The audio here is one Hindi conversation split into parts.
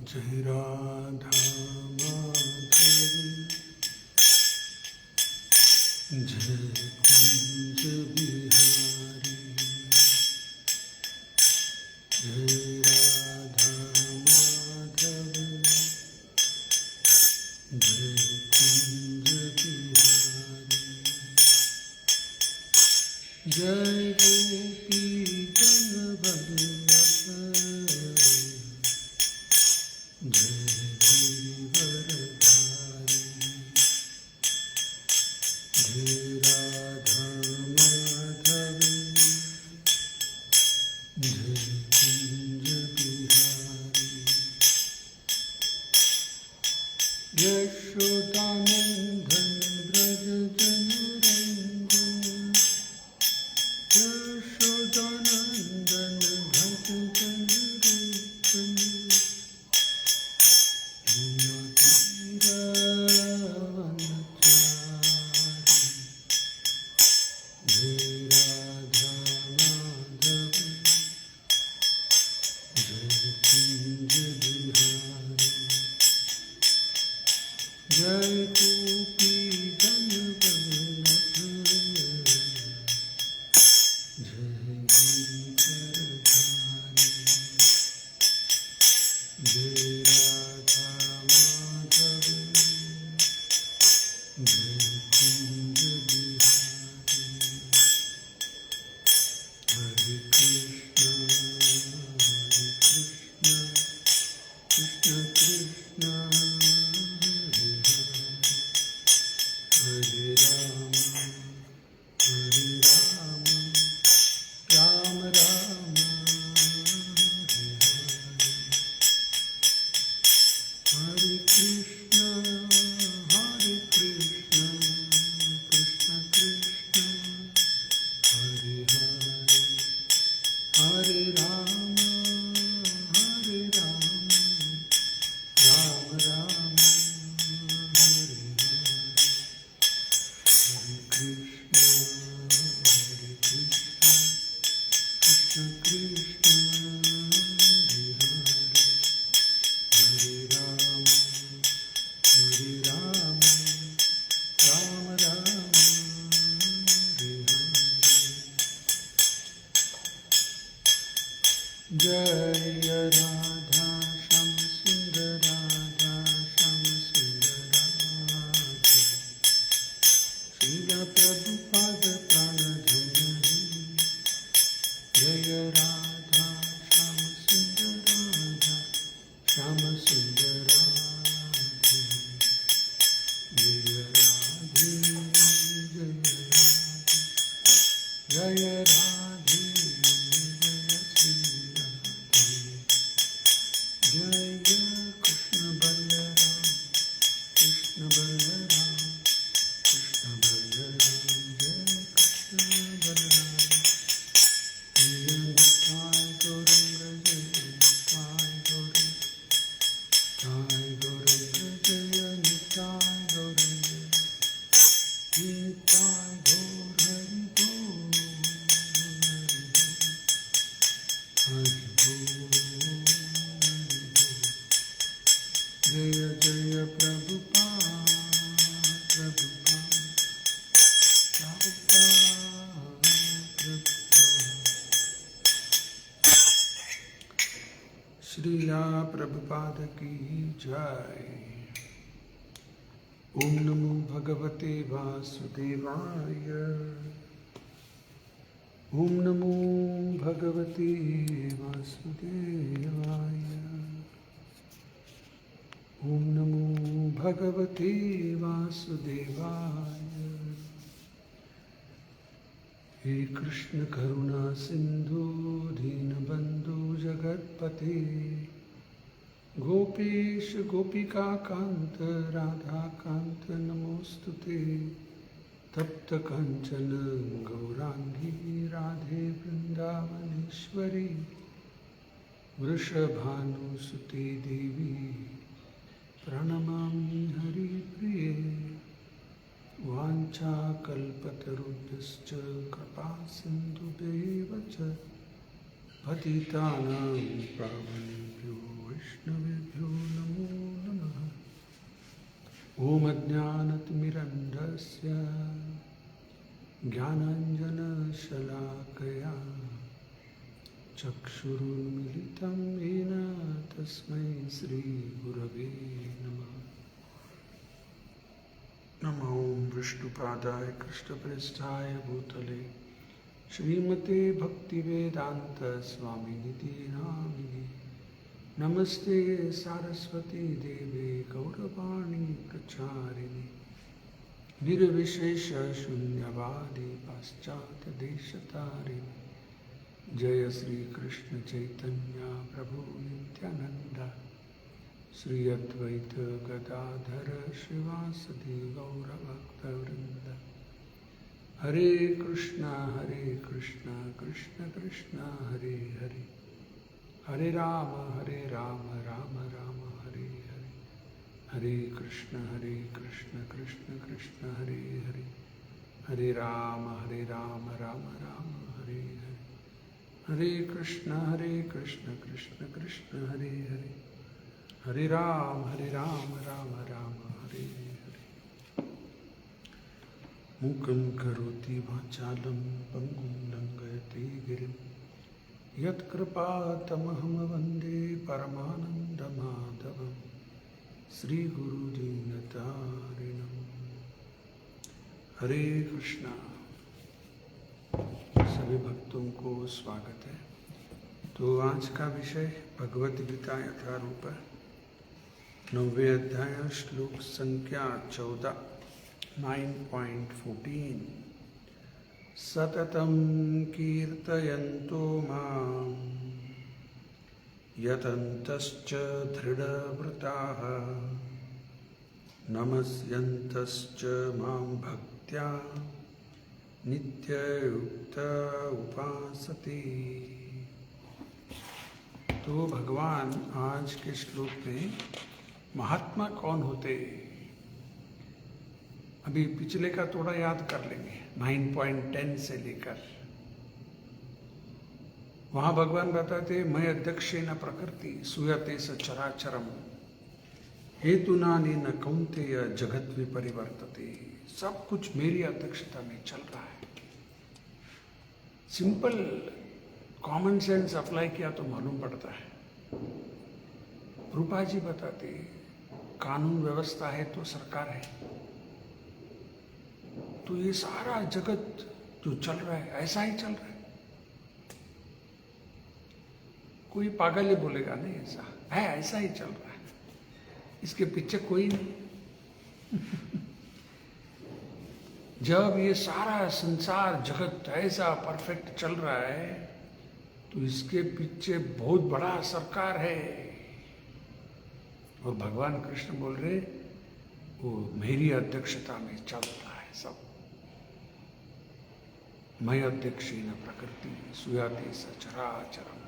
जय राधा माधव जय कुंज बिहारी जय राधा माधव जय कुंज बिहारी जय गोपी जन वल्लभ जय गिरिवरधारी जय राधा माधव जय कुंज बिहारी यशोदानंदन व्रज जनरंजन यशोदानंदन भज जनरंजन जय गोपी जन वल्लभ जय गिरिवरधारी जय राधा माधव जय कुंज बिहारी हरे कृष्ण कृष्ण कृष्ण हरे राम राम राम हरे कृष्ण कृष्ण कृष्ण हरे हरे हरे राम राम राम हरे कृष्ण कृष्ण कृष्ण हरे हरे राम राम राम हरे हरे जय राधा श्याम सुंदर राधा श्याम सुंदर राधे श्रीला प्रभुपाद प्राणधन जय राधा श्याम सुंदर राधा श्याम सुंदर राधे जय राधे जय राधे जय श्री राधे जय कृष्ण बलराम कृष्ण बलराम कृष्ण बलराम जय कृष्ण बलराम जय निताय गौरंग जय निताय गौरंग जय निताय गौरंग निताय गौर हरि बोल हरि बोल जय जय प्रभुपाद प्रभुपाद श्रीला प्रभुपाद की जय। ओम नमो भगवते वासुदेवाय ओम नमो भगवते वासुदेवाय ओम नमो भगवते वासुदेवाय हे कृष्ण करुणा सिंधु दीनबंधु जगतपते गोपेश गोपिका कांत राधा कांत नमोस्तुते तप्त कंचन गौरांगी राधे वृंदावनेश्वरी वृषभानुसुते देवी प्रणमामि हरिप्रिये वाञ्छाकल्पतरुभ्यश्च कृपा सिन्धुभ्येव च पतितानां पावनेभ्यो वैष्णवेभ्यो ओमज्ञानतिमिरन्धस्य ज्ञानाञ्जनशलाकया चक्षुरुन्मिलितं येन तस्मै श्रीगुरवे नमः। नमो विष्णुपादाय कृष्णप्रेष्ठाय भूतले श्रीमते भक्तिवेदांत स्वामिनिति नामिने। नमस्ते सारस्वती देवे गौरवाणी प्रचारिणे निर्विशेष शून्यवादी पाश्चात्य देशतारिणे। जय श्री कृष्ण चैतन्य प्रभु नित्यानंद श्री अद्वैत गदाधर श्रीवासदि गौरभक्तवृंद। हरे कृष्णा कृष्ण कृष्ण हरे हरे, हरे राम राम राम हरे हरे। हरे कृष्ण कृष्ण कृष्ण हरे हरे, हरे राम राम राम हरे हरे। हरे कृष्ण कृष्ण कृष्ण हरे हरे, हरे राम राम राम हरे हरे। मूकं करोति वाचालं पंगुं लंघयति गिरिं यत्कृपातमहं वन्दे परमानन्दमाधवं श्रीगुरुदीनतारिणम्। हरे कृष्णा। सभी भक्तों को स्वागत है। तो आज का विषय भगवद गीता यथारूप 9वें अध्याय श्लोक संख्या 14 9.14। सततं कीर्तयन्तो मां यतन्तश्च दृढव्रताः नमस्यन्तश्च मां भक्त्या नित्ययुक्त उपासते। तो भगवान आज के श्लोक में महात्मा कौन होते, अभी पिछले का थोड़ा याद कर लेंगे। 9.10 से लेकर वहां भगवान बताते मैं अध्यक्षेन प्रकृति सूयते स चराचरम हेतुनानि न कौन्तेय जगत विपरिवर्तते। सब कुछ मेरी अध्यक्षता में चल रहा है। सिंपल कॉमन सेंस अप्लाई किया तो मालूम पड़ता है। रूपा जी बताते कानून व्यवस्था है तो सरकार है, तो ये सारा जगत जो चल रहा है ऐसा ही चल रहा है। कोई पागल ही बोलेगा नहीं, ऐसा है, ऐसा ही चल रहा है, इसके पीछे कोई नहीं। जब ये सारा संसार जगत ऐसा परफेक्ट चल रहा है तो इसके पीछे बहुत बड़ा सरकार है। और भगवान कृष्ण बोल रहे वो मेरी अध्यक्षता में चल रहा है सब। मैं अध्यक्षेन प्रकृति सूयते स चराचरम्।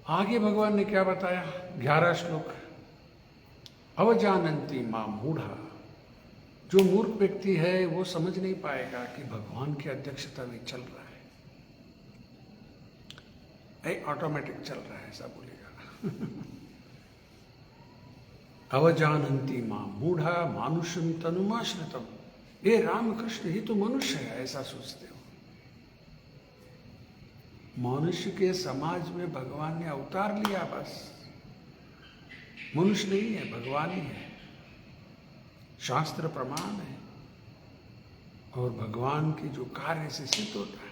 आगे भगवान ने क्या बताया? 11 श्लोक। अवजानन्ति मां मूढ़ा। जो मूर्ख व्यक्ति है वो समझ नहीं पाएगा कि भगवान की अध्यक्षता में चल रहा है, ऑटोमेटिक चल रहा है, ऐसा बोलेगा। अवजानन्ति मां मूढ़ा मानुषं तनुमाश्रितम्। ये रामकृष्ण ही तो मनुष्य है, ऐसा सोचते हो। मनुष्य के समाज में भगवान ने अवतार लिया, बस। मनुष्य नहीं है, भगवान ही है। शास्त्र प्रमाण है और भगवान के जो कार्य से सिद्ध होता है।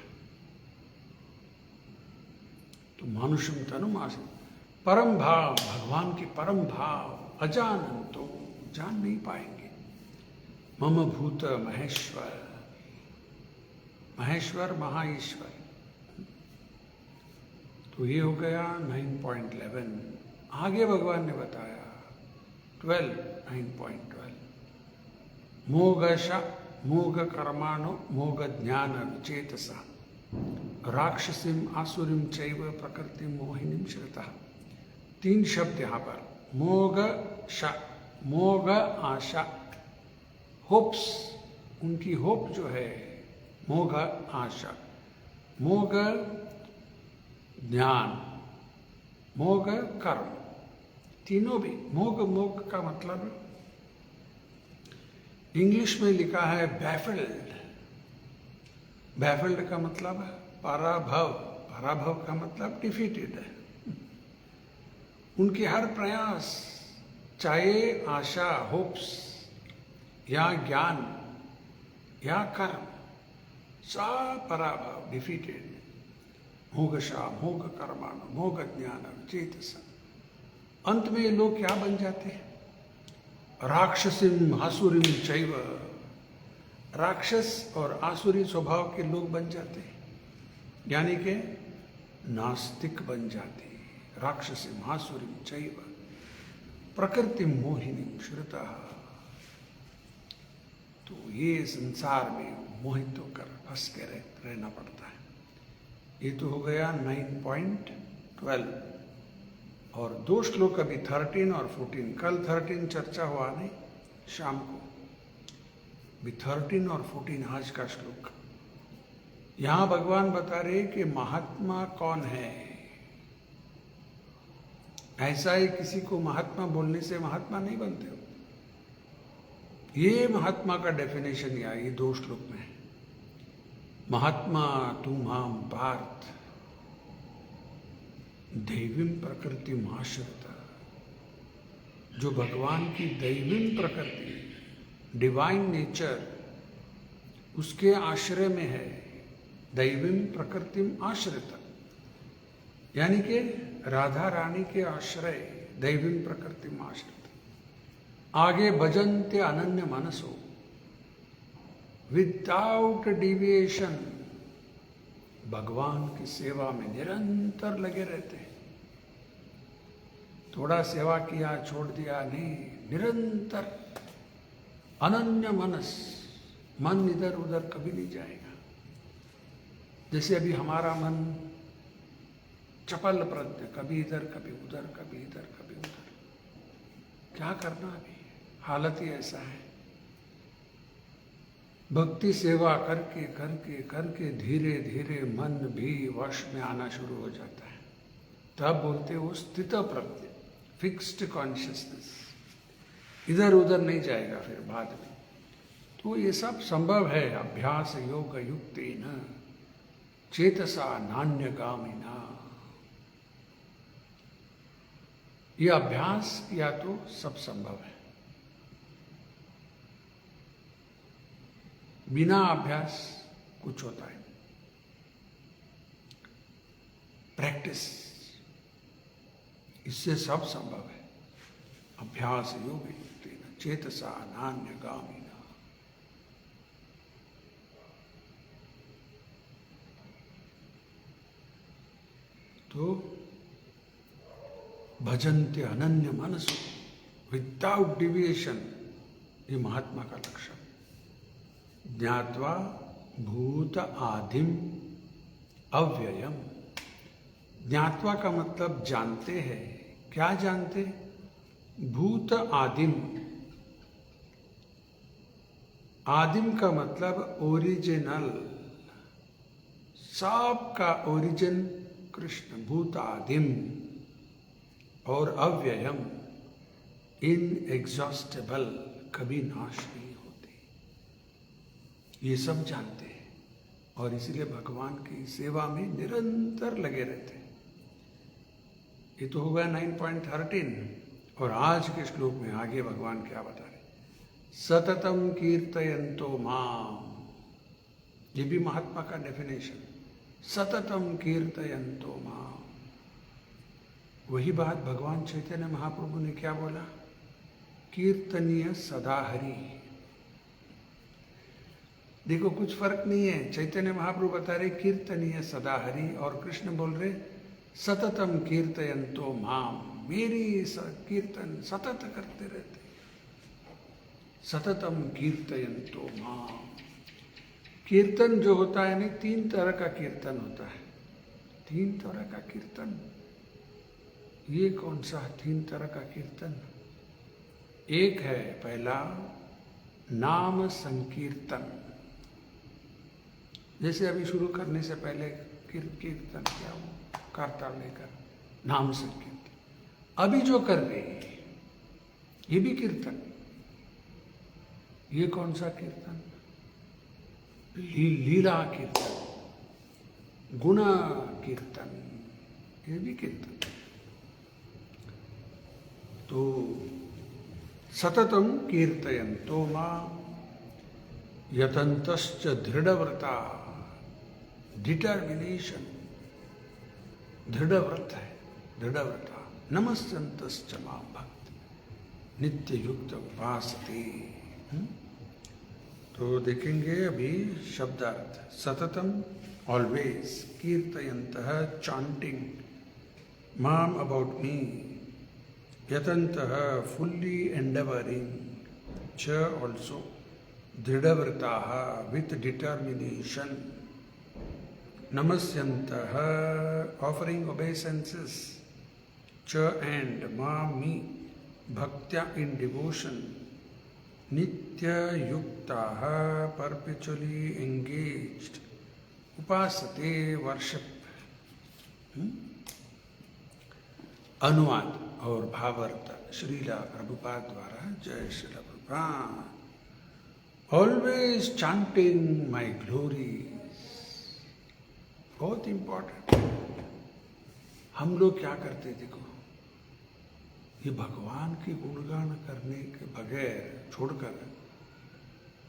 तो मानुषम तनुमाश्रितम् परम भाव, भगवान की परम भाव अजानन्तो, जान नहीं पाएंगे। मम भूत महेश्वर, महेश्वर महाईश्वर। तो ये हो गया 9.11। आगे भगवान ने बताया 9.12 मोगशा मोग कर्माणो मोग ज्ञान विचेतसा राक्षसीम आसुरीम चैव प्रकृति मोहिनीम श्रितः। 3 शब्द यहाँ पर। मोग शा, मोग आशा, होप्स, उनकी होप जो है मोग आशा, मोग ज्ञान, मोग कर्म, तीनों भी। मोग, मोग का मतलब इंग्लिश में लिखा है बैफल्ड। बैफल्ड का मतलब पराभव, पराभव का मतलब डिफीटेड है। उनके हर प्रयास, चाहे आशा, होप्स या ज्ञान या कर्म, सब पराभव, डिफीटेड। मोगशा मोग कर्मान मोग ज्ञान चेतस। अंत में ये लोग क्या बन जाते हैं? राक्षसिम आसुरिम चैव। राक्षस और आसुरी स्वभाव के लोग बन जाते हैं, यानी कि नास्तिक बन जाते हैं। राक्षसिम आसुरिम चैव प्रकृति मोहिनी श्रुता। तो ये संसार में मोहित होकर फंस के रहना पड़ता है। ये तो हो गया 9.12। और दो श्लोक अभी 13 और 14। कल 13 चर्चा हुआ नहीं, शाम को। भी 13 और 14 आज का श्लोक। यहां भगवान बता रहे कि महात्मा कौन है। ऐसा ही किसी को महात्मा बोलने से महात्मा नहीं बनते हो। ये महात्मा का डेफिनेशन या ये दो श्लोक में है। महात्मा तू माम पार्थ दैवीम प्रकृति आश्रिता। जो भगवान की दैवीम प्रकृति, डिवाइन नेचर, उसके आश्रय में है। दैवीम प्रकृति आश्रिता यानी कि राधा रानी के आश्रय, दैवीम प्रकृति आश्रिता। आगे भजन्ते अनन्य मनसो, विदाउट डिविएशन, भगवान की सेवा में निरंतर लगे रहते हैं। थोड़ा सेवा किया छोड़ दिया नहीं, निरंतर अनन्य मनस, मन इधर उधर कभी नहीं जाएगा। जैसे अभी हमारा मन चपल प्रज्ञ, कभी इधर कभी उधर, कभी इधर कभी उधर। क्या करना अभी, हालत ही ऐसा है। भक्ति सेवा करके करके करके धीरे धीरे मन भी वश में आना शुरू हो जाता है। तब बोलते हो स्थित प्रज्ञ, फिक्स्ड कॉन्शियसनेस, इधर उधर नहीं जाएगा फिर बाद में। तो ये सब संभव है अभ्यास योग युक्तेन चेतसा नान्यगामिना। ये अभ्यास किया तो सब संभव है। बिना अभ्यास कुछ होता है। प्रैक्टिस, इससे सब संभव है। अभ्यास योग युक्तेन चेतसा नान्यगामिना। तो भजन्ते अनन्य मनसो, विदाउट डिविएशन, ये महात्मा का लक्षण। ज्ञात्वा भूत आदिम अव्ययम। ज्ञात्वा का मतलब जानते हैं। क्या जानते? भूत आदिम। आदिम का मतलब ओरिजिनल, सब का ओरिजिन कृष्ण, भूत आदिम। और अव्ययम, इनएग्जॉस्टेबल, कभी नाश नहीं होते। ये सब जानते हैं और इसलिए भगवान की सेवा में निरंतर लगे रहते हैं। ये तो हो गया 9.13। और आज के श्लोक में आगे भगवान क्या बता रहे? सततम कीर्तयन्तो माम। ये भी महात्मा का डेफिनेशन, सततम कीर्तयन्तो माम। वही बात भगवान चैतन्य महाप्रभु ने क्या बोला? कीर्तनीय सदा हरि। देखो कुछ फर्क नहीं है। चैतन्य महाप्रभु बता रहे कीर्तनीय सदा हरि, और कृष्ण बोल रहे सततम कीर्तयन्तो माम। मेरी कीर्तन सतत करते रहते, सततम कीर्तयन्तो माम। कीर्तन जो होता है नहीं, 3 तरह का कीर्तन होता है। 3 तरह का कीर्तन। ये कौन सा 3 तरह का कीर्तन? एक है पहला नाम संकीर्तन। जैसे अभी शुरू करने से पहले कीर्तन किया, वो करता लेकर नाम संकीर्तन। अभी जो कर रहे हैं ये भी कीर्तन। ये कौन सा कीर्तन? लीला कीर्तन, गुण कीर्तन, ये भी कीर्तन। तो सततम कीर्तयन्तो मां यतन्तश्च दृढ़व्रता, डिटर्मिनेशन, दृढ़व्रत है, दृढ़व्रता, नमस्यन्तश्च मां भक्त नित्य युक्त उपासते। तो देखेंगे अभी शब्दार्थ। सततम ऑलवेज, कीर्तयन्तः चांटिंग, माम अबाउट मी, यतन्तः फुल्ली एंडेवरिंग, च ऑल्सो दृढ़व्रताः विथ डिटर्मिनेशन, नमस्यन्तः ऑफरिंग ओबेसेंसेस, च एंड माम मी भक्त्या इन डिवोशन, नित्य युक्ताः परपेचुअली एंगेज्ड, उपासते वर्शिप। अनुवाद और भावार्थ श्रीला प्रभुपाद द्वारा। जय Shri Prabhupada. Always chanting my glory, बहुत इंपॉर्टेंट। हम लोग क्या करते देखो, ये भगवान की गुणगान करने के बगैर छोड़कर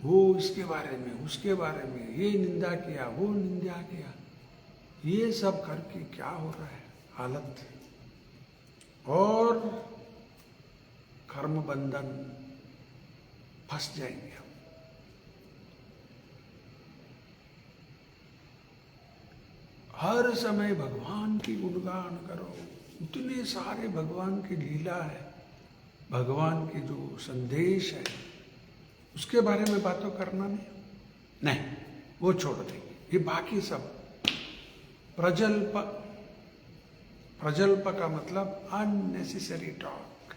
वो इसके बारे में उसके बारे में ये निंदा किया वो निंदा किया, ये सब करके क्या हो रहा है हालत। और कर्म बंधन फंस जाएंगे हम। हर समय भगवान की गुणगान करो, इतने सारे भगवान की लीला है, भगवान की जो संदेश है उसके बारे में बातों करना नहीं, वो छोड़ देंगे। ये बाकी सब प्रजल्प, प्रजल्प का मतलब अननेसेसरी टॉक,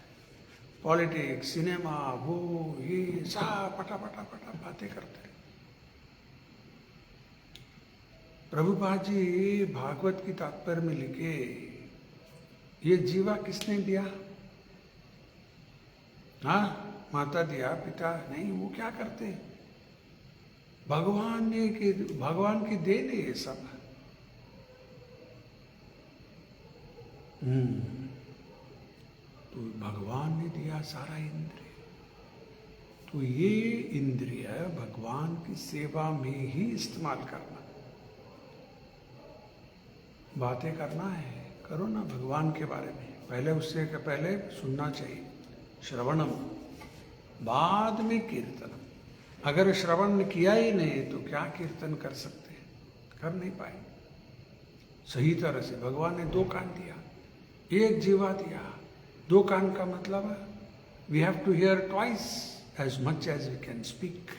पॉलिटिक्स, सिनेमा, वो ये सब पटा पटा पटा बातें करते हैं। प्रभुपाद जी भागवत की तात्पर्य में लिखे, ये जीवा किसने दिया? हाँ, माता दिया, पिता नहीं, वो क्या करते हैं? भगवान ने कि भगवान की देन है ये सब। तो भगवान ने दिया सारा इंद्रिय, तो ये इंद्रिय भगवान की सेवा में ही इस्तेमाल करना। बातें करना है, करो ना भगवान के बारे में, पहले उससे के पहले सुनना चाहिए, श्रवणम, बाद में कीर्तन। अगर श्रवण किया ही नहीं तो क्या कीर्तन कर सकते हैं? कर नहीं पाए सही तरह से। भगवान ने 2 कान दिया, एक जीवा दिया। 2 कान का मतलब we have to hear twice as much as we can speak,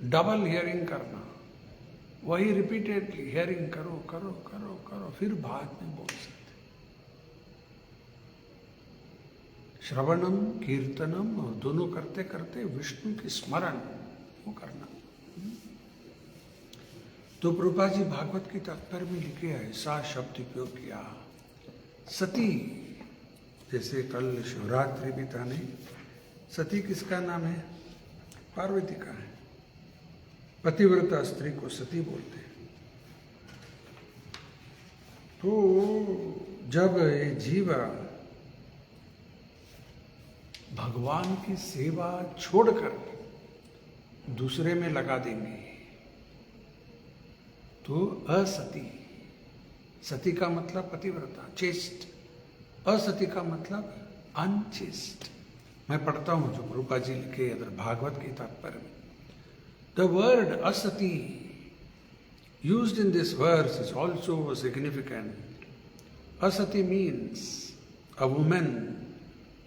double hearing करना, वही रिपीटेडली हियरिंग करो करो करो करो, फिर बाद में बोल सकते। श्रवणम कीर्तनम, और दोनों करते करते विष्णु की स्मरण वो करना। तो प्रभुपाद जी भागवत की तात्पर्य में लिखे ऐसा शब्द उपयोग किया, सती। जैसे कल शिवरात्रि भी था नहीं, सती किसका नाम है? पार्वती का है। पतिव्रता स्त्री को सती बोलते हैं। तो जब ये जीवा भगवान की सेवा छोड़कर दूसरे में लगा देंगे तो असती, सती का मतलब पतिव्रता, चेस्ट, असती का मतलब अनचेस्ट। मैं पढ़ता हूं जो प्रभुपाद जी लिखे अगर भागवत के तात्पर्य में। द वर्ड असती used in this verse is also significant. Asati means a woman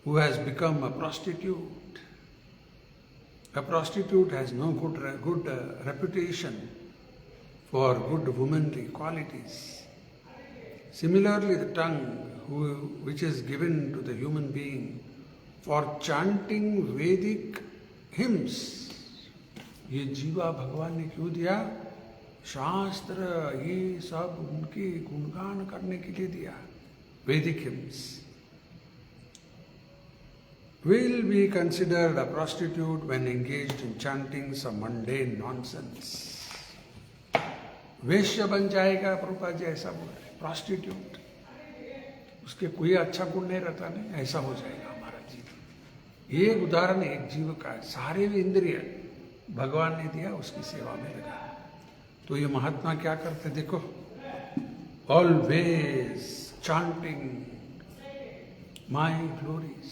who has become a prostitute. A prostitute has no good reputation for good womanly qualities. Similarly, the tongue which is given to the human being for chanting Vedic hymns, ये जीवा भगवान ने क्यों दिया? शास्त्र ये सब उनके गुणगान करने के लिए दिया, वैदिक hymns. will be considered a prostitute when engaged in chanting some mundane nonsense. वेश्य बन जाएगा, प्रभुपाद जी ऐसा बोल रहे, प्रॉस्टिट्यूट, उसके कोई अच्छा गुण नहीं रहता, नहीं ऐसा हो जाएगा हमारा जीवन। ये एक उदाहरण एक जीव का है, सारे इंद्रिय भगवान ने दिया, उसकी सेवा में लगा। तो ये महात्मा क्या करते देखो, ऑलवेज चांटिंग माय ग्लोरीज।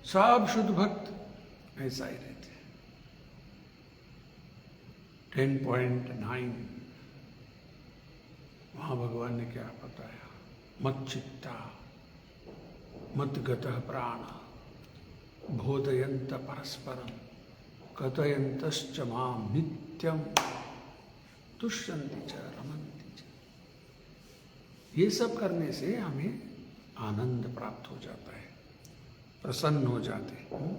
सब शुद्ध भक्त ऐसा ही रहते। 10.9 वहां भगवान ने क्या बताया, मत चित्ता मत गतः प्राण बोधयंत परस्परम कथयंतश्च माम नित्यम तुष्यन्ति च रमन्ति च। ये सब करने से हमें आनंद प्राप्त हो जाता है, प्रसन्न हो जाते हैं।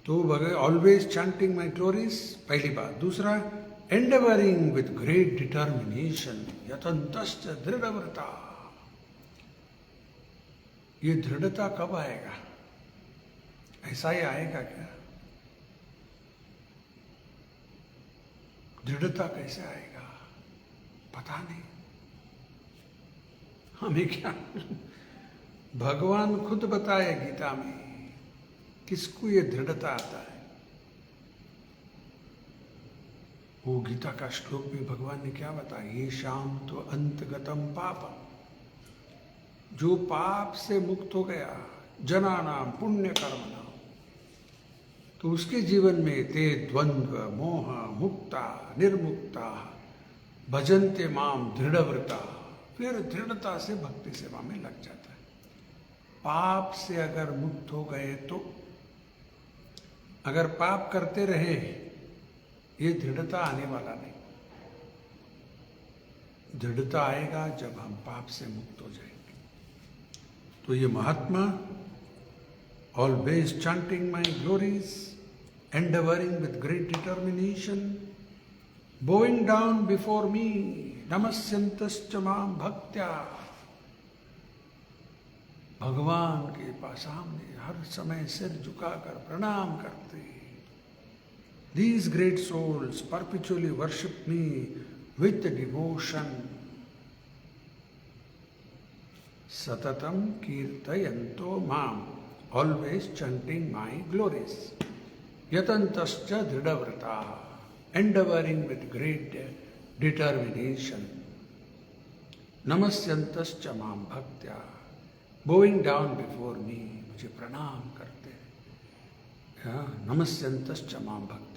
तो भगवान ऑलवेज चैंटिंग माई ग्लोरीज, पहली बात। दूसरा, एंडेवरिंग विथ ग्रेट डिटर्मिनेशन यतंतश्च दृढ़व्रता। ये दृढ़ता कब आएगा? ऐसा ही आएगा क्या? दृढ़ता कैसे आएगा पता नहीं, हमें क्या। भगवान खुद बताए गीता में किसको ये दृढ़ता आता है। वो गीता का श्लोक में भगवान ने क्या बताया, ये शाम तो अंतगतम पापम, जो पाप से मुक्त हो गया, जनानाम पुण्य कर्मणाम, तो उसके जीवन में ते द्वंद्व मोह मुक्ता निर्मुक्ता भजन्ते माम दृढ़व्रता, फिर दृढ़ता से भक्ति सेवा में लग जाता है। पाप से अगर मुक्त हो गए तो, अगर पाप करते रहे, ये दृढ़ता आने वाला नहीं। दृढ़ता आएगा जब हम पाप से मुक्त हो जाएंगे। तो ये महात्मा always chanting my glories, endeavoring with great determination, bowing down before me, namasyantascha mam bhaktya, भगवान के पास सामने हर समय सिर झुकाकर प्रणाम करते। These great souls perpetually worship me with devotion, satatam kirtayanto mam, always chanting my glories, yatantascha dridhavrata, endeavoring with great determination, namasyantascha mam bhaktya, bowing down before me, मुझे प्रणाम करते, नमस्यंतश्च माम भक्त,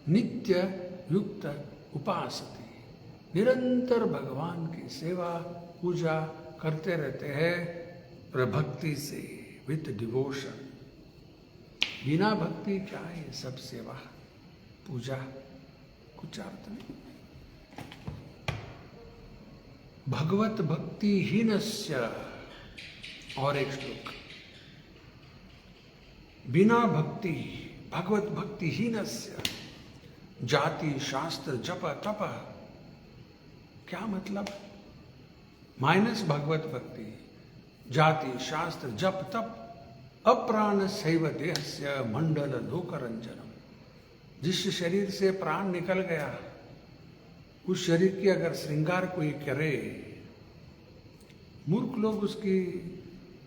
नित्य युक्त उपासते, निरंतर भगवान की सेवा पूजा करते रहते हैं प्रभक्ति से, विथ डिवोशन। बिना भक्ति क्या है, ये सब सेवा पूजा कुछ अर्थ नहीं। भगवत भक्ति हीनस्य, और एक श्लोक, बिना भक्ति भगवत भक्ति हीनस्य जाति शास्त्र जप तप, क्या मतलब? माइनस भगवत भक्ति, जाति शास्त्र जप तप, अप्राण सैव देहस्य मंडल लोकरंजनम। जिस शरीर से प्राण निकल गया, उस शरीर की अगर श्रृंगार कोई करे, मूर्ख लोग उसकी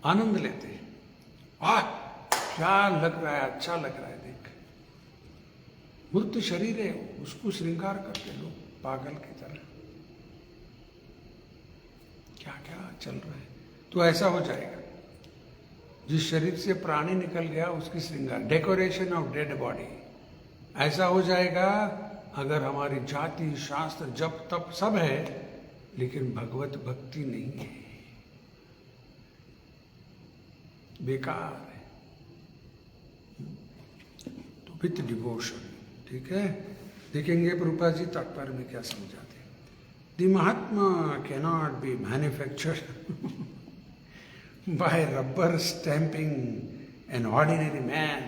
आनंद लेते हैं। आह क्या लग रहा है, अच्छा लग रहा है देख। मूर्त शरीर है, उसको श्रृंगार करते लोग पागल की तरह। क्या क्या चल रहा है। तो ऐसा हो जाएगा, जिस शरीर से प्राणी निकल गया उसकी श्रृंगार, डेकोरेशन ऑफ डेड बॉडी, ऐसा हो जाएगा अगर हमारी जाति शास्त्र जप तप सब है, लेकिन भगवत भक्ति नहीं है, बेकार है। तो विथ डिवोशन, ठीक है। देखेंगे प्रभुपाद जी तात्पर्य में क्या समझाते हैं। The Mahatma cannot be manufactured by rubber stamping an ordinary man.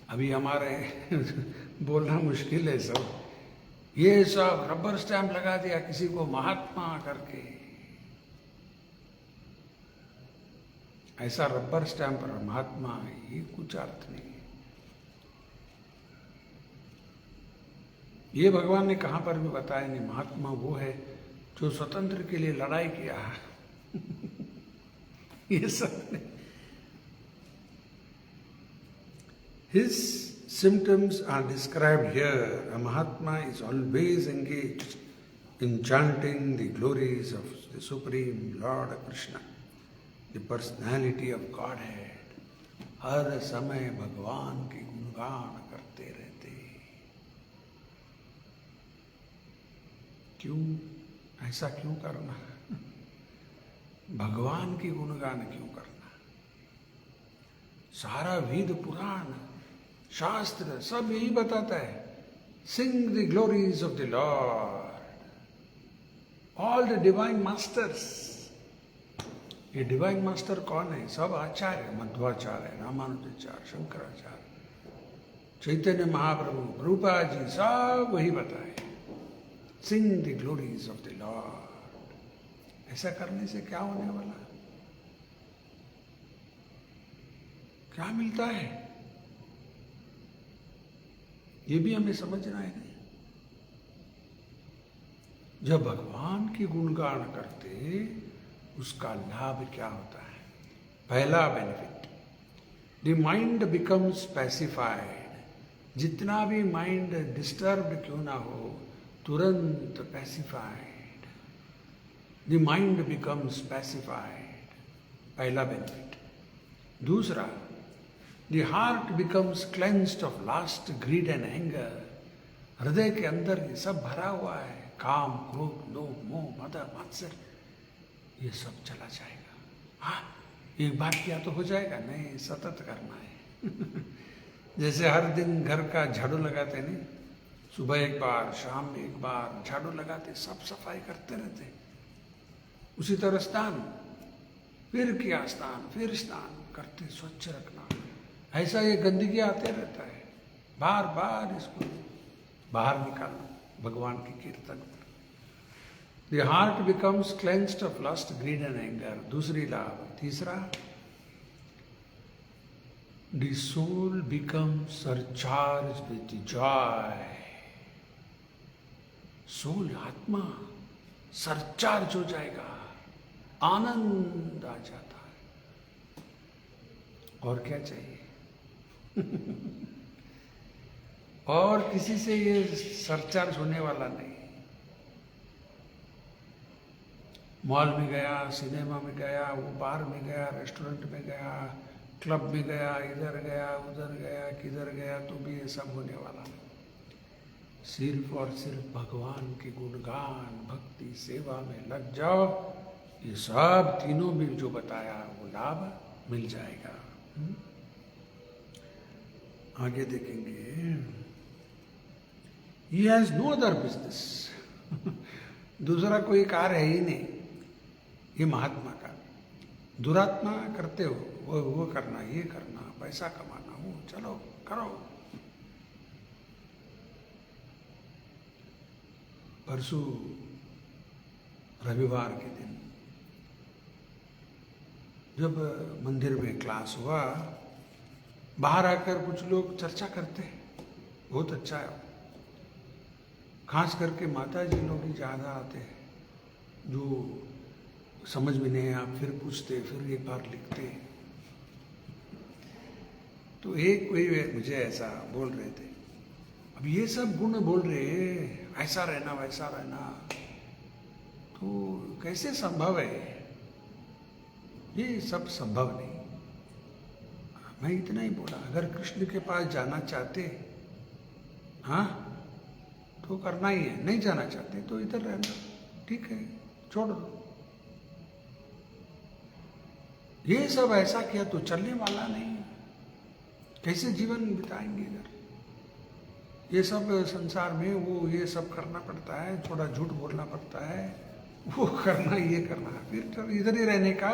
अभी हमारे बोलना मुश्किल है सब, ये सब रबर स्टैंप लगा दिया किसी को महात्मा करके, ऐसा रबर स्टैंप पर महात्मा, ये कुछ अर्थ नहीं है। ये भगवान ने कहां पर भी बताया नहीं। महात्मा वो है जो स्वतंत्र के लिए लड़ाई किया ये सब नहीं। His symptoms are described here. A Mahatma is always engaged in chanting the glories of the Supreme Lord Krishna, the personality of Godhead. हर समय भगवान की गुणगान करते रहते। क्यों? ऐसा क्यों करना? भगवान की गुणगान क्यों करना? सारा वेद पुराण शास्त्र सब यही बताता है, sing the glories of the lord. All the divine masters. ये डिवाइन मास्टर कौन है? सब आचार्य, मध्वाचार्य, रामानुजाचार्य, शंकराचार्य, चैतन्य महाप्रभु, प्रभुपाद जी, सब वही बताए, sing the glories of the lord. ऐसा करने से क्या होने वाला? क्या मिलता है? ये भी हमें समझना है। नहीं, जब भगवान की गुणगान करते उसका लाभ क्या होता है? पहला benefit, the mind becomes pacified. जितना भी माइंड डिस्टर्ब्ड क्यों ना हो, तुरंत pacified. The mind becomes pacified, पहला बेनिफिट। दूसरा, the heart becomes cleansed of last grid and anger. हृदय के अंदर ये सब भरा हुआ है, काम, क्रोध, लोभ, मोह, मद, मात्सर्य, ये सब चला जाएगा। हाँ, एक बार किया तो हो जाएगा? नहीं, सतत करना है जैसे हर दिन घर का झाड़ू लगाते नहीं, सुबह एक बार, शाम में एक बार झाड़ू लगाते, सब सफाई करते रहते। उसी तरह स्नान, फिर किया स्नान, फिर स्नान करते, स्वच्छ रखना। ऐसा ये गंदगी आते रहता है, बार बार इसको बाहर निकालना भगवान की कीर्तन। The heart becomes cleansed of lust, greed and anger, दूसरी लाभ। तीसरा, the soul becomes surcharge with joy. Soul, आत्मा सरचार्ज हो जाएगा, आनंद आ जाता है। और क्या चाहिए? और किसी से ये सरचार्ज होने वाला नहीं। मॉल में गया, सिनेमा में गया, वो बार में गया, रेस्टोरेंट में गया, क्लब में गया, इधर गया, उधर गया, किधर गया, तो भी ये सब होने वाला नहीं। सिर्फ और सिर्फ भगवान की गुणगान, भक्ति, सेवा में लग जाओ, ये सब तीनों भी जो बताया वो लाभ मिल जाएगा। आगे देखेंगे, he has no other business दूसरा कोई कार्य है ही नहीं ये महात्मा का। दुरात्मा करते हो, वो करना, ये करना, पैसा कमाना, वो चलो करो। परसों रविवार के दिन जब मंदिर में क्लास हुआ, बाहर आकर कुछ लोग चर्चा करते हैं, बहुत अच्छा है। खास करके माता जी लोग ही ज़्यादा आते हैं, जो समझ में नहीं आया फिर पूछते, फिर एक बार लिखते। तो एक कोई मुझे ऐसा बोल रहे थे, अब ये सब गुण बोल रहे, ऐसा रहना वैसा रहना, तो कैसे संभव है? ये सब संभव नहीं। मैं इतना ही बोला, अगर कृष्ण के पास जाना चाहते, हाँ, तो करना ही है। नहीं जाना चाहते तो इधर रहना, ठीक है, छोड़ दो। ये सब ऐसा किया तो चलने वाला नहीं, कैसे जीवन बिताएंगे इधर? ये सब संसार में वो ये सब करना पड़ता है, थोड़ा झूठ बोलना पड़ता है, वो करना, ये करना, फिर इधर ही रहने का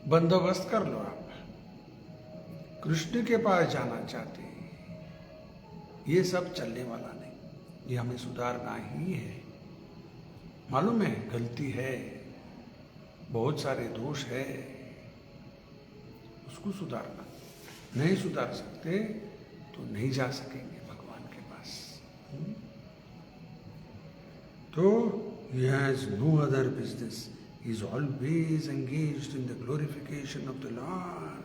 बंदोबस्त कर लो आप। कृष्ण के पास जाना चाहते, ये सब चलने वाला नहीं, ये हमें सुधारना ही है। मालूम है गलती है, बहुत सारे दोष है, उसको सुधारना। नहीं सुधार सकते तो नहीं जा सकेंगे भगवान के पास। तो he has no other business. He is always engaged in the glorification of the Lord.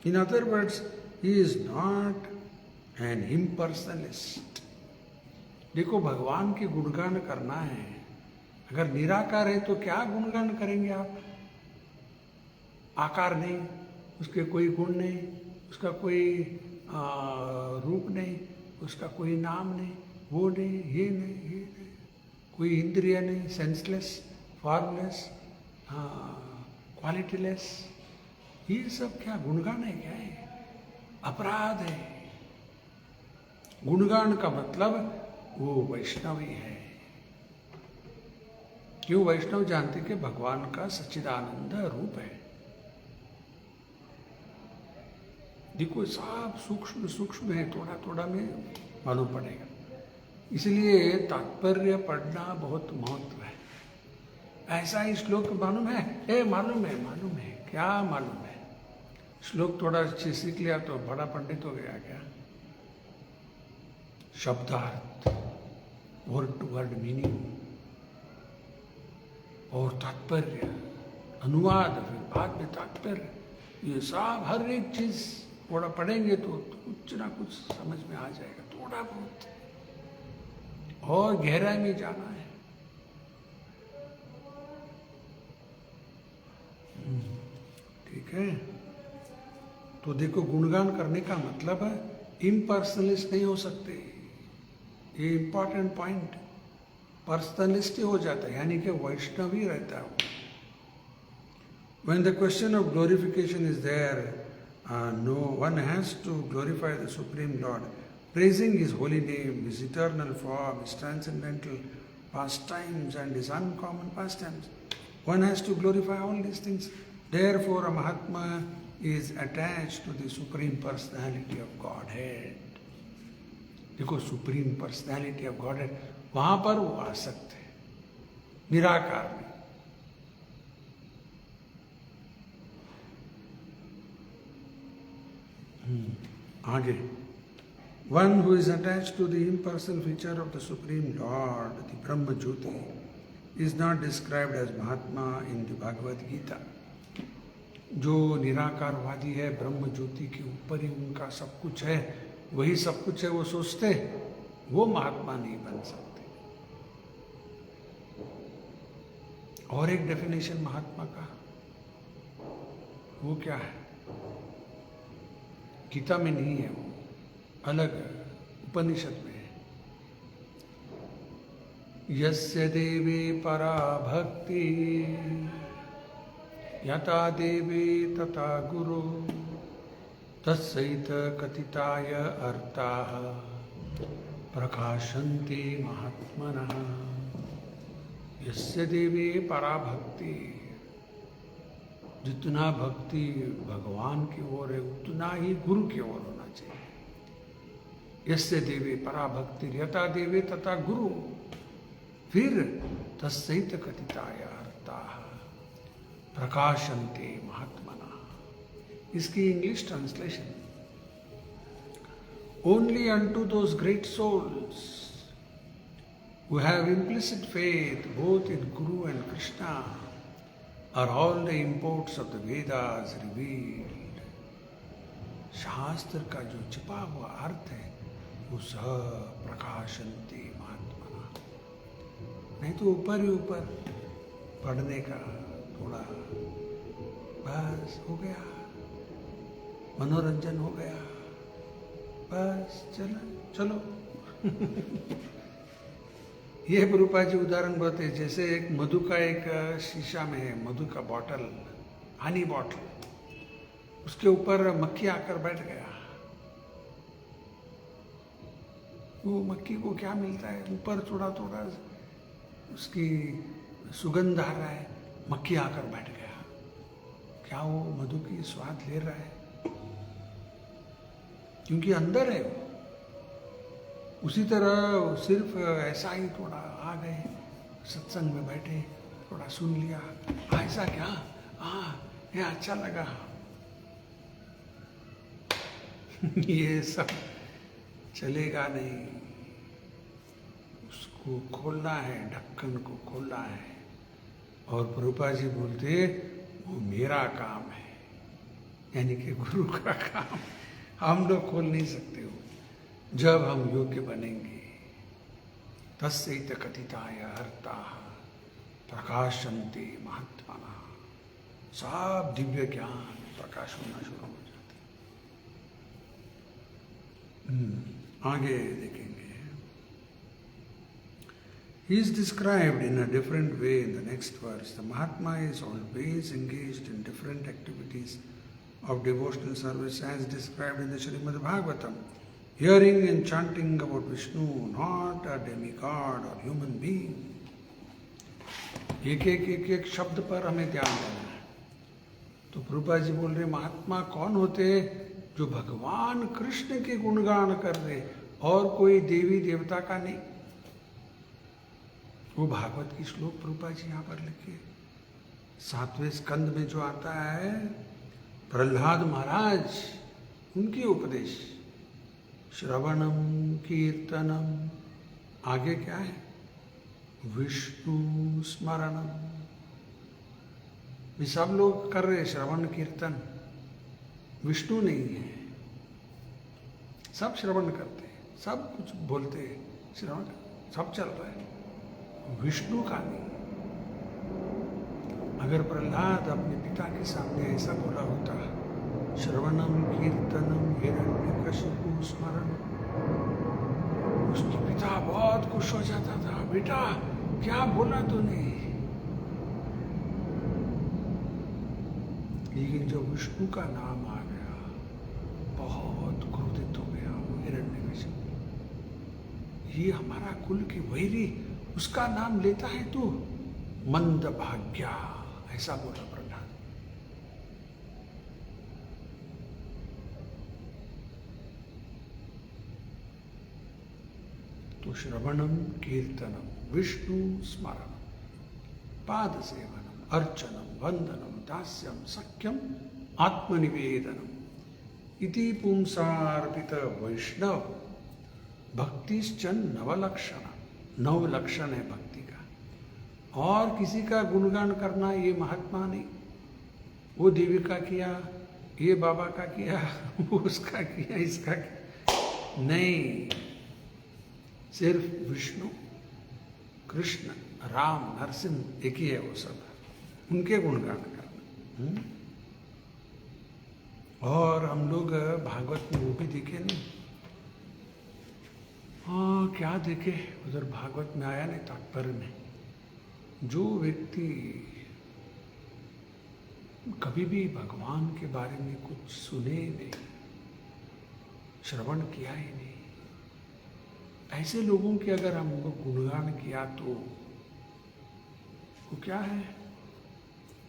In other words, he is not an impersonalist. देखो, भगवान के गुणगान करना है, अगर निराकार है तो क्या गुणगान करेंगे आप? आकार नहीं, उसके कोई गुण नहीं, उसका कोई रूप नहीं, उसका कोई नाम नहीं, वो नहीं, ये नहीं, ये नहीं, कोई इंद्रिय नहीं, सेंसलेस, फॉर्मलेस, क्वालिटीलेस, ये सब क्या गुणगान है? क्या है? अपराध है। गुणगान का मतलब वो वैष्णवी है। क्यों? वैष्णव जानते कि भगवान का सच्चिदानंद रूप है। देखो, सब सूक्ष्म सूक्ष्म है, थोड़ा थोड़ा में मालूम पड़ेगा। इसलिए तात्पर्य पढ़ना बहुत महत्व है। ऐसा ही श्लोक मालूम है, मालूम है, मालूम है, क्या मालूम है? श्लोक थोड़ा अच्छे सीख लिया तो बड़ा पंडित हो गया क्या? शब्दार्थ, वर्ड टू वर्ड मीनिंग और तात्पर्य, अनुवाद, फिर बाद में तात्पर्य, ये सब हर एक चीज थोड़ा पढ़ेंगे तो कुछ ना कुछ समझ में आ जाएगा, थोड़ा बहुत, और गहराई में जाना है। ठीक है। तो देखो, गुणगान करने का मतलब है इम्पर्सनलिस्ट नहीं हो सकते। ये इंपॉर्टेंट पॉइंट, पर्सनलिस्ट हो जाता है, यानी कि वैष्णव ही रहता है। When the question of glorification is there, no one has to glorify the Supreme Lord. Praising His holy name, His eternal form, His transcendental pastimes and His uncommon pastimes. One has to glorify all these things. Therefore, a Mahatma is attached to the Supreme Personality of Godhead. देखो, सुप्रीम पर्सनैलिटी ऑफ गॉड है, वहां पर वो आ सकते हैं, निराकार में। आगे, one who is attached to the impersonal feature of the supreme lord, the Brahmajyoti, is not described as mahatma in the Bhagavad Gita. जो निराकारवादी है, ब्रह्म ज्योति के ऊपर ही उनका सब कुछ है, वही सब कुछ है, वो सोचते, वो महात्मा नहीं बन सकते। और एक डेफिनेशन महात्मा का, वो क्या है? गीता में नहीं है, वो अलग है, उपनिषद में है। यस्य देवे परा भक्ति यथा देवे तथा गुरु तत्सहित कथिताय अर्थाः प्रकाशन्ते महात्मनः। यस्य देवे परा भक्ति, जितना भक्ति भगवान की ओर है उतना ही गुरु की ओर होना चाहिए। यस्य देवे परा भक्ति यथा देवे तथा गुरु, फिर तत्सहित कथिताय अर्थाः प्रकाशन्ते महात्मनः। इसकी English translation, only unto those great souls who have implicit faith both in Guru and Krishna are all the imports of the Vedas revealed. शास्त्र का जो छिपा हुआ अर्थ है वो सब प्रकाशन्ते महात्मनः। नहीं तो ऊपर ही ऊपर पढ़ने का थोड़ा बस हो गया, मनोरंजन हो गया, बस चलो ये प्रभुपा जी उदाहरण बताते हैं, जैसे एक मधु का एक शीशा में है, मधु का बॉटल, हनी बॉटल, उसके ऊपर मक्खी आकर बैठ गया। वो मक्खी को क्या मिलता है? ऊपर थोड़ा थोड़ा उसकी सुगंध आ रहा है, मक्खी आकर बैठ गया। क्या वो मधु की स्वाद ले रहा है? क्योंकि अंदर है वो। उसी तरह सिर्फ ऐसा ही थोड़ा आ गए, सत्संग में बैठे, थोड़ा सुन लिया, ऐसा क्या, हाँ ये अच्छा लगा, ये सब चलेगा नहीं, उसको खोलना है, ढक्कन को खोलना है। और प्रभुपाद जी बोलते वो मेरा काम है, यानी कि गुरु का काम। हम लोग खोल नहीं सकते हो, जब हम योग्य बनेंगे। तस्यैत कथिताय अर्थाः प्रकाशन्ते महात्मनः। सब दिव्य ज्ञान प्रकाश होना शुरू हो जाता है। आगे देखेंगे। He is described in a different way in the next verse. The Mahatma is always engaged in different activities of devotional service as described in the Srimad Bhagavatam. Hearing and chanting about Vishnu, not a demigod or human being. एक शब्द पर हमें ध्यान देना है। तो प्रभुपाद जी बोल रहे महात्मा कौन होते जो भगवान कृष्ण के गुणगान कर रहे और कोई देवी देवता का नहीं। वो भागवत की श्लोक प्रभुपाद जी यहाँ पर लिखे 7वें स्कंद में जो आता है, प्रहलाद महाराज उनके उपदेश, श्रवणम कीर्तनम, आगे क्या है, विष्णु स्मरणम। ये सब लोग कर रहे श्रवण कीर्तन, विष्णु नहीं है। सब श्रवण करते हैं, सब कुछ बोलते हैं, श्रवण सब चल रहा है, विष्णु का नहीं। अगर प्रहलाद अपने पिता के सामने ऐसा बोला होता, श्रवणम कीर्तनम हिरण्यकशिपु स्मरण, उसके पिता बहुत खुश हो जाता था, बेटा क्या बोला तूने। लेकिन जब विष्णु का नाम आ गया बहुत क्रोधित हो गया हिरण्यकशिपु। ये हमारा कुल की वैरी, उसका नाम लेता है तू, मंद भाग्या, ऐसा बोला प्रहलाद। तो श्रवणम कीर्तनम विष्णु स्मरणम पाद सेवनम अर्चनम वंदनम दास्यम सख्यम आत्मनिवेदनम इति पुंसार्पित वैष्णव भक्तिश्चन नवलक्षण। 9 लक्षण है भक्ति का। और किसी का गुणगान करना ये महात्मा नहीं। वो देवी का किया, ये बाबा का किया, वो उसका किया, इसका किया, नहीं। सिर्फ विष्णु, कृष्ण, राम, नरसिंह एक ही है, वो सब उनके गुणगान करना। और हम लोग भागवत में वो भी देखे नहीं। हाँ, क्या देखे, उधर भागवत में आया नहीं, तात्पर्य में, जो व्यक्ति कभी भी भगवान के बारे में कुछ सुने नहीं, श्रवण किया ही नहीं, ऐसे लोगों के अगर हम गुणगान किया तो वो क्या है।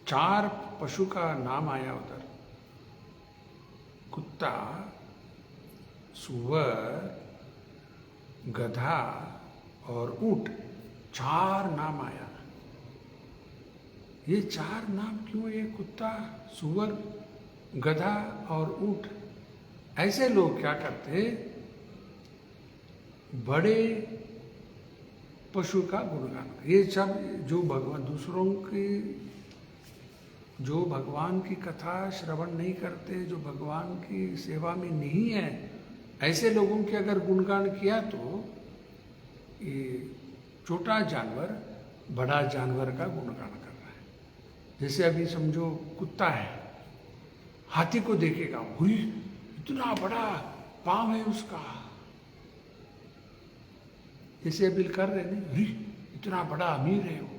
4 पशु का नाम आया उधर, कुत्ता, सुअर, गधा और ऊंट, 4 नाम आया। ये 4 नाम क्यों, ये कुत्ता, सुअर, गधा और ऊंट। ऐसे लोग क्या करते, बड़े पशु का गुणगान। ये सब जो भगवान दूसरों की, जो भगवान की कथा श्रवण नहीं करते, जो भगवान की सेवा में नहीं है, ऐसे लोगों के अगर गुणगान किया तो ये छोटा जानवर बड़ा जानवर का गुणगान कर रहा है। जैसे अभी समझो कुत्ता है, हाथी को देखेगा, हुई इतना बड़ा पांव है उसका, जैसे अभी कर रहे नहीं, इतना बड़ा अमीर है वो,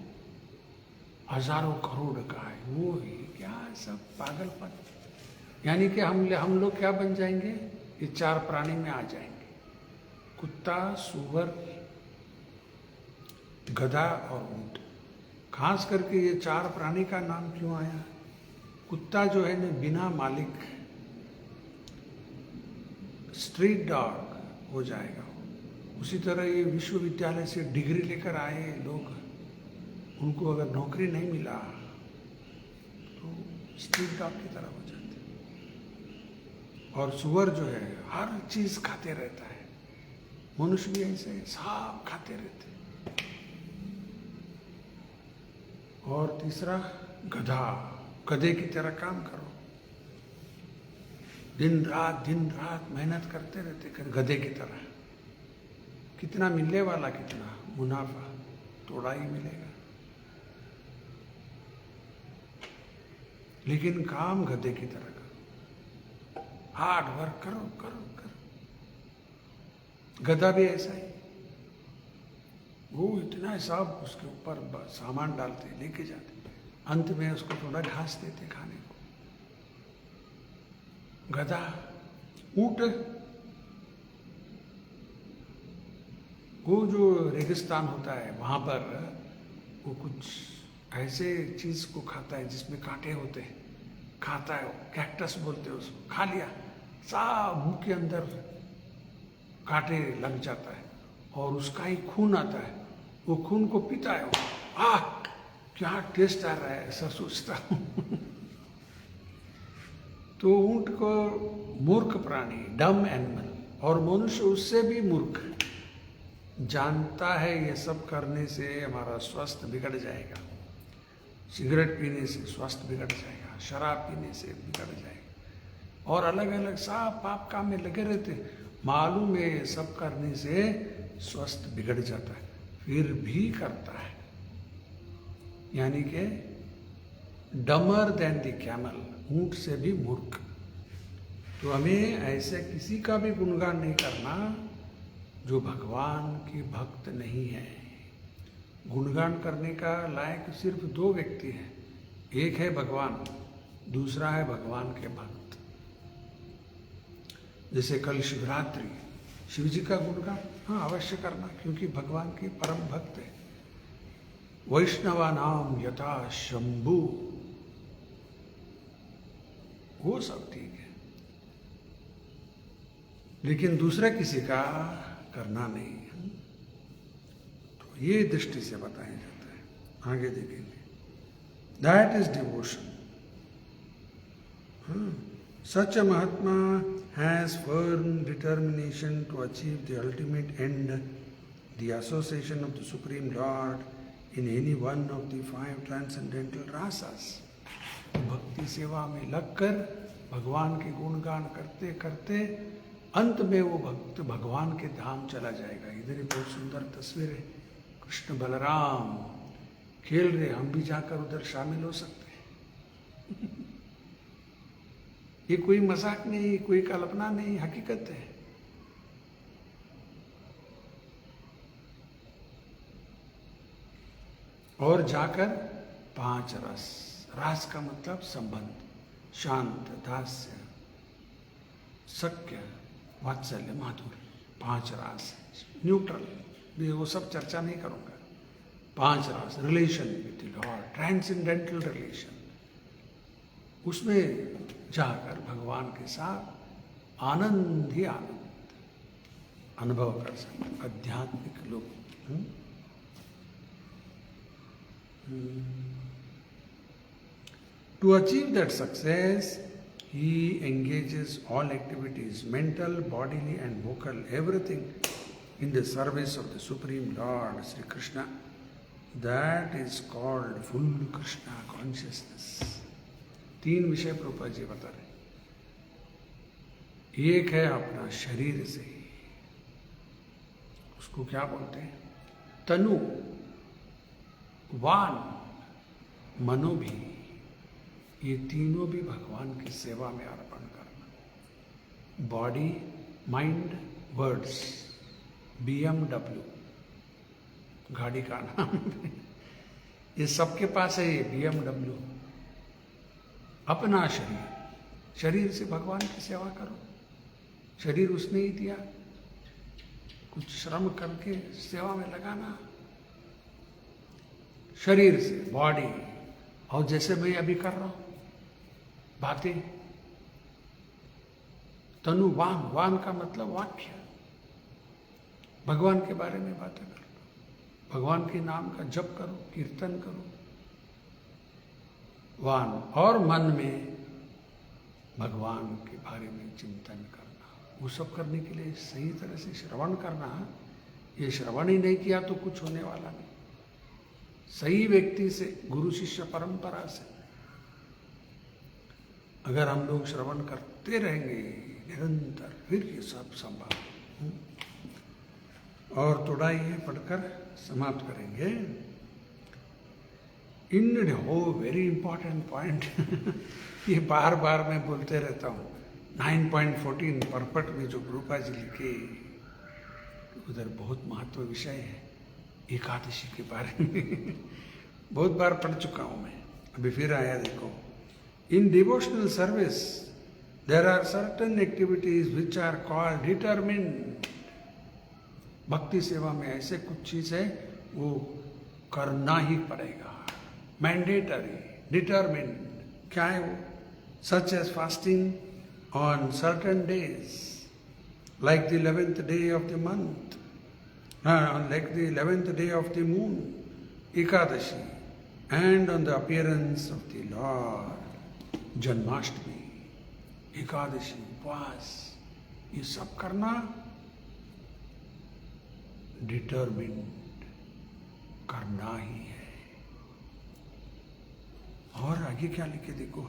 हजारों करोड़ का है वो, ही क्या सब पागलपन। यानी कि हम लोग क्या बन जाएंगे, ये 4 प्राणी में आ जाएंगे, कुत्ता, सुअर, गधा और ऊंट। खास करके ये 4 प्राणी का नाम क्यों आया। कुत्ता जो है ना बिना मालिक स्ट्रीट डॉग हो जाएगा। उसी तरह ये विश्वविद्यालय से डिग्री लेकर आए लोग, उनको अगर नौकरी नहीं मिला तो स्ट्रीट डॉग की तरह हो जाते। और सुअर जो है हर चीज खाते रहता है, मनुष्य भी ऐसे सब खाते रहते। और तीसरा गधा, गधे की तरह काम करो, दिन रात मेहनत करते रहते गधे की तरह। कितना मिलने वाला, कितना मुनाफा, थोड़ा ही मिलेगा। लेकिन काम गधे की तरह करो, हार्ड वर्क करो करो करो। गधा भी ऐसा ही, वो इतना सब उसके ऊपर सामान डालते लेके जाते, अंत में उसको थोड़ा घास देते खाने को। गधा, ऊंट, वो जो रेगिस्तान होता है वहां पर वो कुछ ऐसे चीज को खाता है जिसमें कांटे होते हैं, खाता है वो, कैक्टस बोलते हैं उसको, खा लिया, सब मुंह के अंदर कांटे लग जाता है और उसका ही खून आता है, वो खून को पीता है वो। क्या टेस्ट आ रहा है, ऐसा सोचता हूं। तो ऊंट को मूर्ख प्राणी, डम एनिमल, और मनुष्य उससे भी मूर्ख, जानता है ये सब करने से हमारा स्वास्थ्य बिगड़ जाएगा, सिगरेट पीने से स्वास्थ्य बिगड़ जाएगा, शराब पीने से बिगड़ जाएगा, और अलग अलग सब पाप काम में लगे रहते, मालूम है ये सब करने से स्वास्थ्य बिगड़ जाता है, फिर भी करता है। यानी कि डमर देन द कैमल, ऊंट से भी मूर्ख। तो हमें ऐसे किसी का भी गुणगान नहीं करना जो भगवान की भक्त नहीं है। गुणगान करने का लायक सिर्फ दो व्यक्ति हैं, एक है भगवान, दूसरा है भगवान के भक्त। जैसे कल शिवरात्रि, शिव जी का गुणगान हाँ अवश्य करना, क्योंकि भगवान के परम भक्त है। वैष्णवा नाम यथा शंभु, वो सब ठीक है, लेकिन दूसरा किसी का करना नहीं। तो ये दृष्टि से बताया जाता है, आगे देखेंगे। That is devotion. Such a mahatma has firm determination to achieve the ultimate end, the association of the supreme lord in any one of the 5 transcendental रासास। भक्ति सेवा में लगकर भगवान के गुणगान करते करते अंत में वो भक्त भगवान के धाम चला जाएगा। इधर ही बहुत सुंदर तस्वीर है, कृष्ण बलराम खेल रहे, हम भी जाकर उधर शामिल हो सकते हैं। ये कोई मजाक नहीं, कोई कल्पना नहीं, हकीकत है। और जाकर 5 रस, रास का मतलब संबंध, शांत, दास्य, सख्य, वात्सल्य, माधुर्य, 5 रास, न्यूट्रल, मैं वो सब चर्चा नहीं करूंगा। 5 रास, relation with Lord, transcendental relation, उसमें जाकर भगवान के साथ आनंद ही आनंद अनुभव कर सकते आध्यात्मिक लोग। To achieve that success, he engages all activities, mental, bodily and vocal, everything in the service of the Supreme Lord, Sri Krishna. That is called full Krishna consciousness. 3 विषय प्रभुपाद जी बता रहे। एक है अपना शरीर से, उसको क्या बोलते हैं, तनु, वान, मनो भी, ये तीनों भी भगवान की सेवा में अर्पण करना। बॉडी, माइंड, वर्ड्स, BMW गाड़ी का नाम है, ये सबके पास है ये BMW। अपना शरीर, शरीर से भगवान की सेवा करो, शरीर उसने ही दिया, कुछ श्रम करके सेवा में लगाना। शरीर से, बॉडी, और जैसे मैं अभी कर रहा हूं बातें, तनु, वान, वान का मतलब वाक्य, भगवान के बारे में बातें करो, भगवान के नाम का जप करो, कीर्तन करो, वान। और मन में भगवान के बारे में चिंतन करना, वो सब करने के लिए सही तरह से श्रवण करना। ये श्रवण ही नहीं किया तो कुछ होने वाला नहीं। सही व्यक्ति से, गुरु शिष्य परंपरा से अगर हम लोग श्रवण करते रहेंगे निरंतर, फिर ये सब संभव। और थोड़ा ये पढ़कर समाप्त करेंगे। इन हो वेरी इंपॉर्टेंट पॉइंट ये बार बार मैं बोलते रहता हूँ। 9.14 परपट में जो प्रभुपाद जी लिखे, उधर बहुत महत्व विषय है एकादशी के बारे में बहुत बार पढ़ चुका हूँ मैं, अभी फिर आया। देखो, in devotional service there are certain activities which are called determined. भक्ति सेवा में ऐसे कुछ चीज है वो करना ही पड़ेगा, मैंडेटरी, डिटरमिन्ड। क्या है वो? Such as fasting on certain days, like the 11th day of the month, like the 11th day of the moon, Ekadashi, and on the appearance of the Lord, Janmashtami, Ekadashi, उपवास, ये सब करना डिटरमिन्ड करना ही है। और आगे क्या लिखे देखो,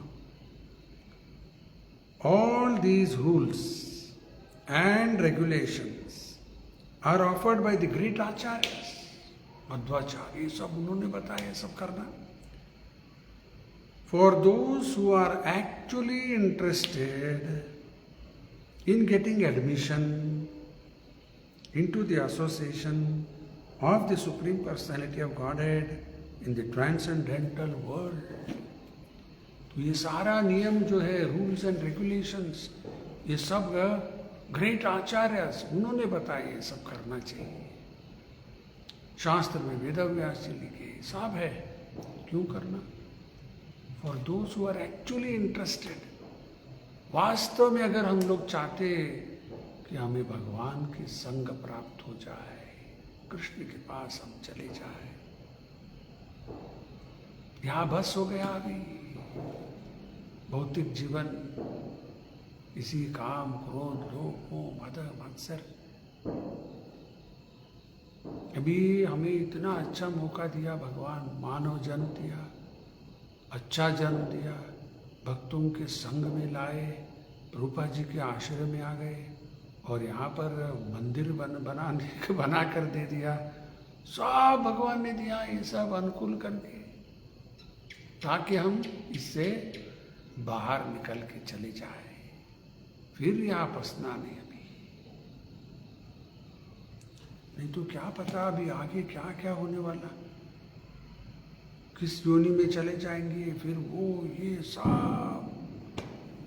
all these rules and regulations are offered by the great acharya Madhvacharya, ये सब उन्होंने बताया सब करना। For those who are actually interested in getting admission into the association of the Supreme Personality of Godhead in the transcendental world। तो ये सारा नियम जो है, रूल्स एंड रेगुलेशंस, ये सब ग्रेट आचार्यस उन्होंने बताए, ये सब करना चाहिए। शास्त्र में वेदव्यास जी लिखे सब है, क्यों करना? For those who are actually interested, वास्तव में अगर हम लोग चाहते कि हमें भगवान की संग प्राप्त हो जाए, कृष्ण के पास हम चले जाए। यहां बस हो गया अभी भौतिक जीवन, इसी काम, क्रोध, लोभ, मोह, मद, मत्सर। अभी हमें इतना अच्छा मौका दिया भगवान, मानव जन्म दिया, अच्छा जन्म दिया, भक्तों के संग में लाए, प्रभुपाद जी के आश्रम में आ गए और यहाँ पर मंदिर बना कर दे दिया। सब भगवान ने दिया, ये सब अनुकूल करके, ताकि हम इससे बाहर निकल के चले जाए। फिर यहाँ फंसना नहीं अभी, नहीं तो क्या पता अभी आगे क्या क्या होने वाला, किस योनि में चले जाएंगे, फिर वो ये सब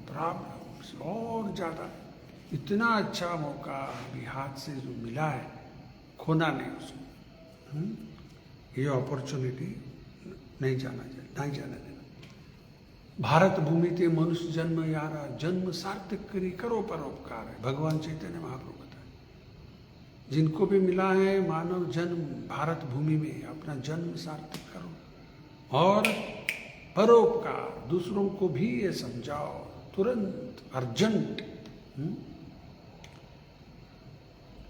प्रॉब्लम्स और ज्यादा। इतना अच्छा मौका अभी हाथ से जो मिला है, खोना नहीं उसको। ये अपॉर्चुनिटी नहीं जाना देना। भारत भूमि ते मनुष्य जन्म यारा, जन्म सार्थक करी करो परोपकार है, भगवान चैतन्य महाप्रभु बताए। जिनको भी मिला है मानव जन्म भारत भूमि में, अपना जन्म सार्थक करो और परोपकार, दूसरों को भी ये समझाओ तुरंत, अर्जेंट।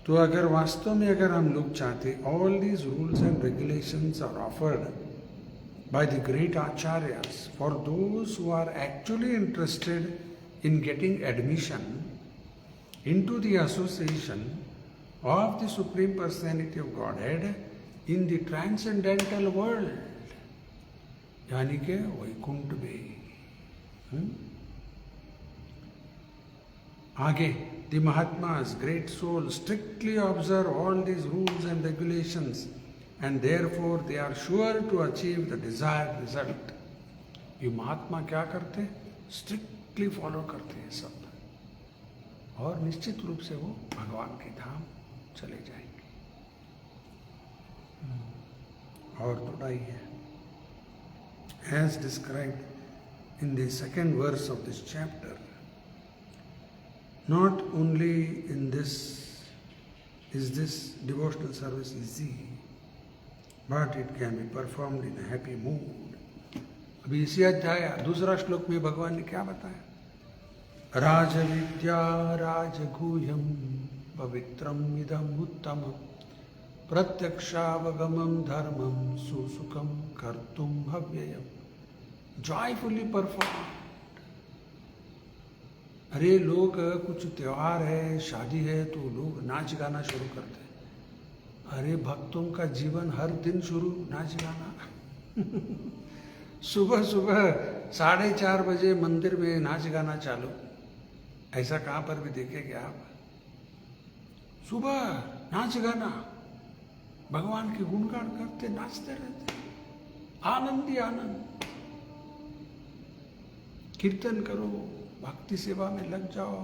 तो अगर वास्तव में अगर हम लोग चाहते, all these rules and regulations are offered by the great acharyas for those who are actually interested in getting admission into the association of the Supreme Personality of Godhead in the transcendental world, यानी के वैकुंठ में। आगे, the Mahatmas, great souls, strictly observe all these rules and regulations and therefore they are sure to achieve the desired result। ये महात्मा क्या करते? स्ट्रिक्टली फॉलो करते हैं सब, और निश्चित रूप से वो भगवान के धाम चले जाएंगे। और थोड़ा ही है, as described in the second verse of this chapter, not only in this is this devotional service easy, but it can be performed in a happy mood। अभी इसी अध्याय दूसरा श्लोक में भगवान ने क्या बताया? राजविद्या राजगुह्यं पवित्रम् इदम् उत्तमम् प्रत्यक्षावगमं धर्मं सुसुखं कर्तुं अव्ययम् जॉयफुली परफॉर्म। अरे लोग कुछ त्योहार है, शादी है तो लोग नाच गाना शुरू करते हैं। अरे भक्तों का जीवन हर दिन शुरू नाच गाना। सुबह सुबह 4:30 बजे मंदिर में नाच गाना चालू। ऐसा कहाँ पर भी देखेंगे आप? सुबह नाच गाना, भगवान के गुणगान करते नाचते रहते, आनंद ही आनंद। कीर्तन करो, भक्ति सेवा में लग जाओ,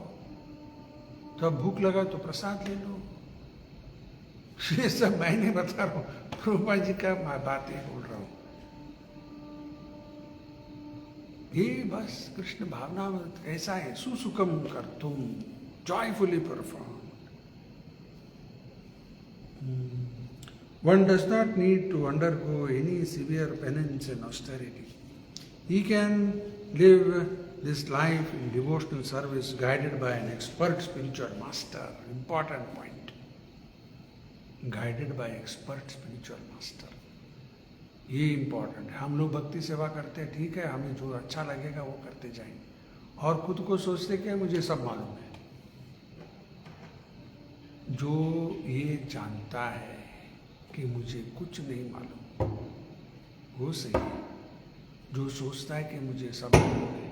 तब भूख लगा तो प्रसाद ले लो। ये सब मैं नहीं बता रहा हूं, प्रभुपा जी का मैं बातें बोल रहा हूं। ये बस कृष्ण भावना कैसा है, सुसुखम कर तुम joyfully perform. One does not need to undergo any severe penance and austerity. He can live this life in devotional service guided by an expert spiritual master. Important point. Guided by expert spiritual master. ये इम्पोर्टेंट है। हम लोग भक्ति सेवा करते हैं, ठीक है, हमें जो अच्छा लगेगा वो करते जाएंगे और खुद को सोचते कि मुझे सब मालूम है। जो ये जानता है कि मुझे कुछ नहीं मालूम वो सही है। जो सोचता है कि मुझे सब मालूम है,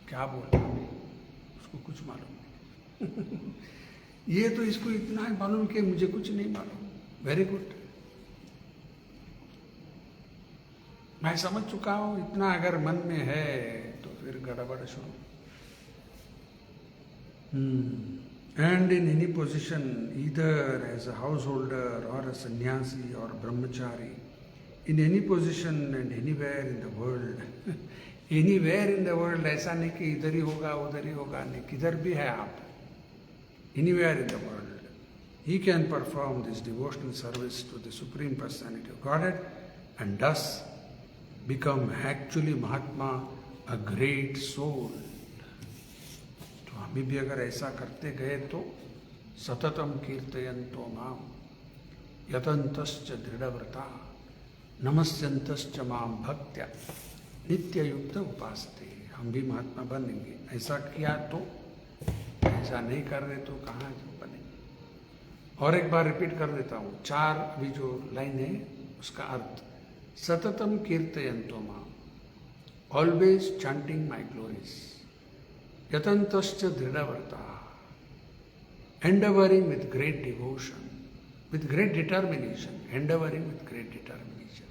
क्या बोल रहा है, उसको कुछ मालूम नहीं। ये तो इसको इतना ही मालूम कि मुझे कुछ नहीं मालूम। वेरी गुड, मैं समझ चुका हूं। इतना अगर मन में है तो फिर गड़बड़ शुरू। And in any position, either as a householder or a sannyasi or brahmachari, in any position and anywhere in the world, anywhere in the world, ऐसा नहीं कि इधर ही होगा उधर ही होगा, नहीं, किधर भी है आप, anywhere in the world, he can perform this devotional service to the Supreme Personality of Godhead and thus become actually Mahatma, a great soul. अभी भी अगर ऐसा करते गए तो सततम कीर्तयन्तो माम यतन्तश्च दृढ़व्रता नमस्यन्तश्च माम भक्त्या नित्ययुक्त उपासते। हम भी महात्मा बनेंगे। ऐसा किया तो, ऐसा नहीं कर रहे तो कहाँ बनेंगे। और एक बार रिपीट कर देता हूँ, 4 अभी जो लाइन है उसका अर्थ, सततम कीर्तयन्तो माम, always chanting my glories, Yatantascha Dridhavarta, endeavoring with great devotion, with great determination, endeavoring with great determination.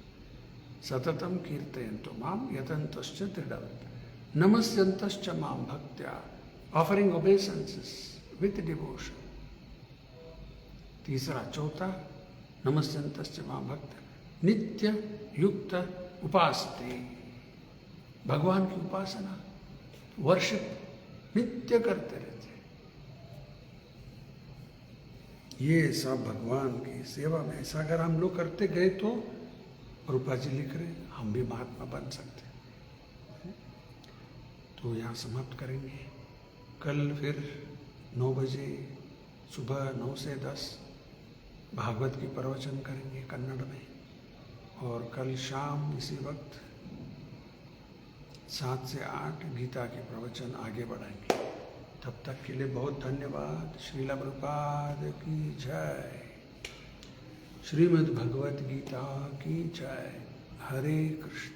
Satatam Kirtayanto Mam Yatantascha Dridhavarta. Namasyantascha Mam Bhaktya, offering obeisances with devotion. तीसरा, चौथा, नमस्यन्तश्च मां भक्त नित्य युक्त उपासते। भगवान की उपासना, वर्शिप नित्य करते रहते। ये सब भगवान की सेवा में ऐसा अगर हम लोग करते गए तो रूपा जी लिख रहे हम भी महात्मा बन सकते। तो यहाँ समाप्त करेंगे। कल फिर 9 बजे सुबह 9 से 10 भागवत की प्रवचन करेंगे कन्नड़ में, और कल शाम इसी वक्त 7 से 8 गीता के प्रवचन आगे बढ़ाएंगे। तब तक के लिए बहुत धन्यवाद। श्रील प्रभुपाद की जय। श्रीमद् भगवत गीता की जय। हरे कृष्ण।